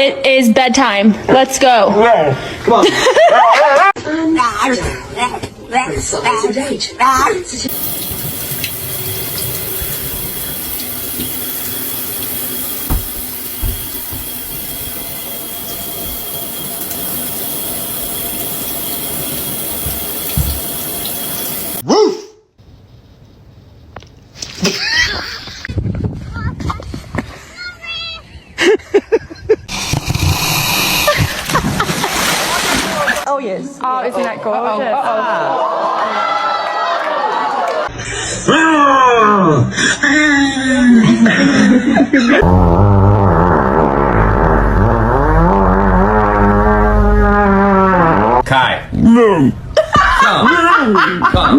It is bedtime. Let's go. Come on. Woof! Oh, yes. Oh, isn't that gorgeous? Kai. No. Come. Come.